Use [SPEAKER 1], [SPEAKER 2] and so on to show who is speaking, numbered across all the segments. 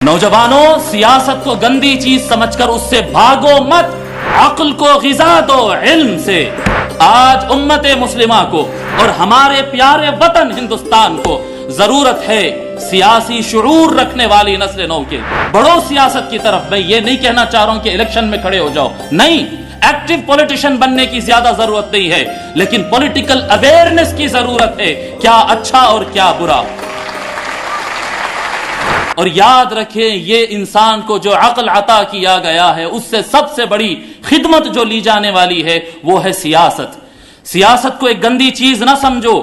[SPEAKER 1] نوجوانوں، سیاست کو گندی چیز سمجھ کر اس سے بھاگو مت، عقل کو غذا دو علم سے۔ آج امت مسلمہ کو اور ہمارے پیارے وطن ہندوستان کو ضرورت ہے سیاسی شعور رکھنے والی نسل نو کے۔ بڑھو سیاست کی طرف۔ میں یہ نہیں کہنا چاہ رہا ہوں کہ الیکشن میں کھڑے ہو جاؤ، نہیں، ایکٹیو پولیٹیشین بننے کی زیادہ ضرورت نہیں ہے، لیکن پولیٹیکل اویئرنس کی ضرورت ہے، کیا اچھا اور کیا برا۔ اور یاد رکھیں، یہ انسان کو جو عقل عطا کیا گیا ہے، اس سے سب سے بڑی خدمت جو لی جانے والی ہے وہ ہے سیاست۔ سیاست کو ایک گندی چیز نہ سمجھو۔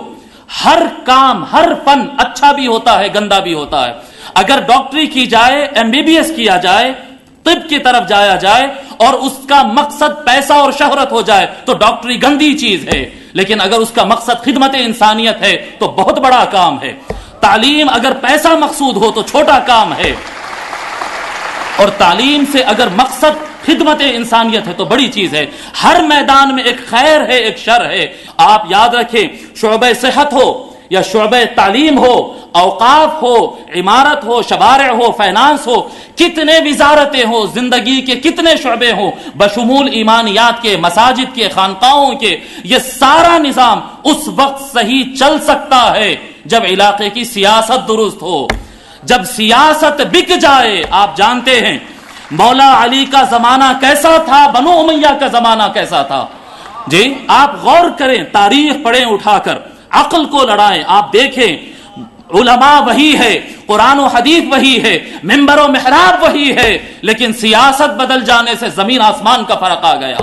[SPEAKER 1] ہر کام، ہر فن اچھا بھی ہوتا ہے، گندا بھی ہوتا ہے۔ اگر ڈاکٹری کی جائے، MBBS کیا جائے، طب کی طرف جایا جائے اور اس کا مقصد پیسہ اور شہرت ہو جائے تو ڈاکٹری گندی چیز ہے، لیکن اگر اس کا مقصد خدمت انسانیت ہے تو بہت بڑا کام ہے۔ تعلیم اگر پیسہ مقصود ہو تو چھوٹا کام ہے، اور تعلیم سے اگر مقصد خدمت انسانیت ہے تو بڑی چیز ہے۔ ہر میدان میں ایک خیر ہے، ایک شر ہے۔ آپ یاد رکھیں، شعبہ صحت ہو یا شعبہ تعلیم ہو، اوقاف ہو، عمارت ہو، شوارع ہو، فائنانس ہو، کتنے وزارتیں ہو، زندگی کے کتنے شعبے ہوں، بشمول ایمانیات کے، مساجد کے، خانقاہوں کے، یہ سارا نظام اس وقت صحیح چل سکتا ہے جب علاقے کی سیاست درست ہو۔ جب سیاست بک جائے، آپ جانتے ہیں مولا علی کا زمانہ کیسا تھا، بنو امیہ کا زمانہ کیسا تھا۔ جی آپ غور کریں، تاریخ پڑھیں اٹھا کر، عقل کو لڑائیں، آپ دیکھیں علماء وہی ہے، قرآن و حدیث وہی ہے، منبر و محراب وہی ہے، لیکن سیاست بدل جانے سے زمین آسمان کا فرق آ گیا۔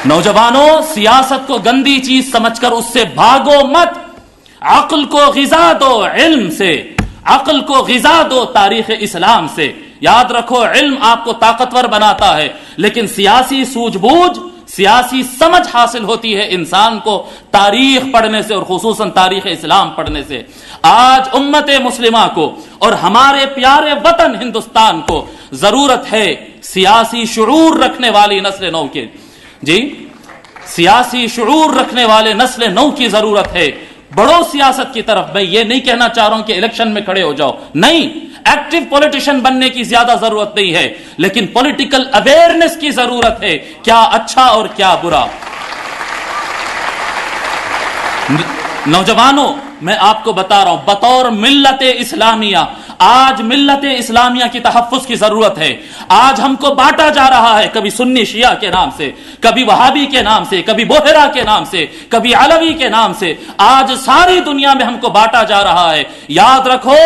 [SPEAKER 1] نوجوانوں، سیاست کو گندی چیز سمجھ کر اس سے بھاگو مت، عقل کو غذا دو علم سے، عقل کو غذا دو تاریخ اسلام سے۔ یاد رکھو، علم آپ کو طاقتور بناتا ہے، لیکن سیاسی سوجھ بوجھ، سیاسی سمجھ حاصل ہوتی ہے انسان کو تاریخ پڑھنے سے، اور خصوصاً تاریخ اسلام پڑھنے سے۔ آج امت مسلمہ کو اور ہمارے پیارے وطن ہندوستان کو ضرورت ہے سیاسی شعور رکھنے والی نسل نو کے۔ جی سیاسی شعور رکھنے والے نسل نو کی ضرورت ہے۔ بڑھو سیاست کی طرف۔ میں یہ نہیں کہنا چاہ رہا ہوں کہ الیکشن میں کھڑے ہو جاؤ، نہیں، ایکٹیو پولیٹیشین بننے کی زیادہ ضرورت نہیں ہے، لیکن پولیٹیکل اویئرنس کی ضرورت ہے، کیا اچھا اور کیا برا۔ نوجوانوں، میں آپ کو بتا رہا ہوں، بطور ملت اسلامیہ آج ملت اسلامیہ کی تحفظ کی ضرورت ہے۔ آج ہم کو بانٹا جا رہا ہے، کبھی سنی شیعہ کے نام سے، کبھی وہابی کے نام سے، کبھی بوہرا کے نام سے، کبھی علوی کے نام سے۔ آج ساری دنیا میں ہم کو بانٹا جا رہا ہے۔ یاد رکھو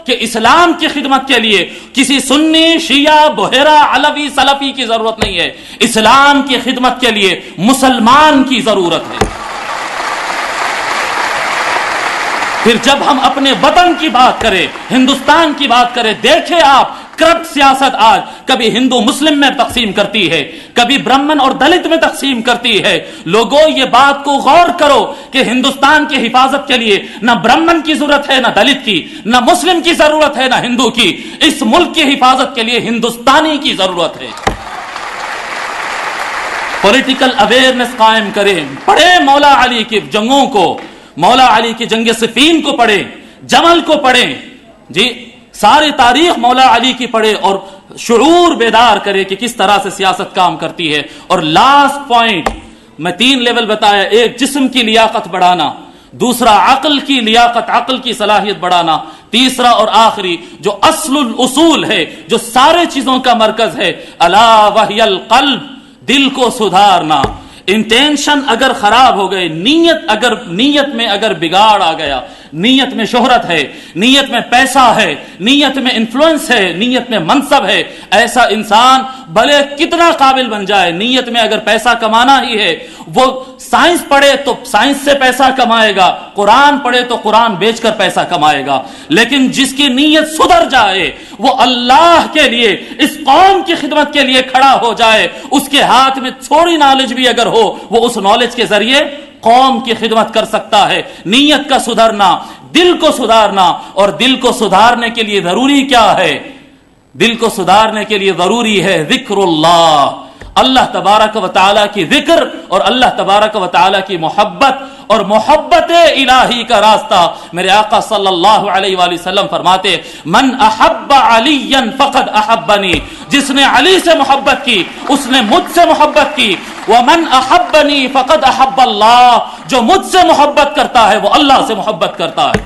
[SPEAKER 1] کہ اسلام کی خدمت کے لیے کسی سنی، شیعہ، بوہرا، علوی، سلفی کی ضرورت نہیں ہے، اسلام کی خدمت کے لیے مسلمان کی ضرورت ہے۔ پھر جب ہم اپنے وطن کی بات کریں، ہندوستان کی بات کریں، دیکھیں آپ کرپٹ سیاست آج کبھی ہندو مسلم میں تقسیم کرتی ہے، کبھی برہمن اور دلت میں تقسیم کرتی ہے۔ لوگوں، یہ بات کو غور کرو کہ ہندوستان کی حفاظت کے لیے نہ برہمن کی ضرورت ہے، نہ دلت کی، نہ مسلم کی ضرورت ہے، نہ ہندو کی۔ اس ملک کی حفاظت کے لیے ہندوستانی کی ضرورت ہے۔ پولیٹیکل اویئرنس قائم کریں، پڑھیں مولا علی کی جنگوں کو، مولا علی کی جنگ صفین کو پڑھیں، جمل کو پڑھیں، جی ساری تاریخ مولا علی کی پڑھیں، اور شعور بیدار کرے کہ کس طرح سے سیاست کام کرتی ہے۔ اور لاسٹ پوائنٹ میں 3 لیول بتایا، ایک جسم کی لیاقت بڑھانا، دوسرا عقل کی لیاقت، عقل کی صلاحیت بڑھانا، تیسرا اور آخری جو اصل الاصول ہے، جو سارے چیزوں کا مرکز ہے، الا وہی القلب، دل کو سدھارنا۔ انٹینشن اگر خراب ہو گئے، نیت میں اگر بگاڑ آ گیا، نیت میں شہرت ہے، نیت میں پیسہ ہے، نیت میں انفلوئنس ہے، نیت میں منصب ہے، ایسا انسان بھلے کتنا قابل بن جائے، نیت میں اگر پیسہ کمانا ہی ہے، وہ سائنس پڑھے تو سائنس سے پیسہ کمائے گا، قرآن پڑھے تو قرآن بیچ کر پیسہ کمائے گا۔ لیکن جس کی نیت سدھر جائے، وہ اللہ کے لیے، اس قوم کی خدمت کے لیے کھڑا ہو جائے، اس کے ہاتھ میں تھوڑی نالج بھی اگر ہو، وہ اس نالج کے ذریعے قوم کی خدمت کر سکتا ہے۔ نیت کا سدھرنا، دل کو سدھارنا، اور دل کو سدھارنے کے لیے ضروری کیا ہے؟ دل کو سدھارنے کے لیے ضروری ہے ذکر اللہ، اللہ تبارک و تعالیٰ کی ذکر اور اللہ تبارک و تعالیٰ کی محبت اور محبت الہی کا راستہ میرے آقا صلی اللہ علیہ وآلہ وسلم فرماتے من احب علی فقد احبنی، جس نے علی سے محبت کی اس نے مجھ سے محبت کی، ومن احبنی فقد احب اللہ، جو مجھ سے محبت کرتا ہے وہ اللہ سے محبت کرتا ہے۔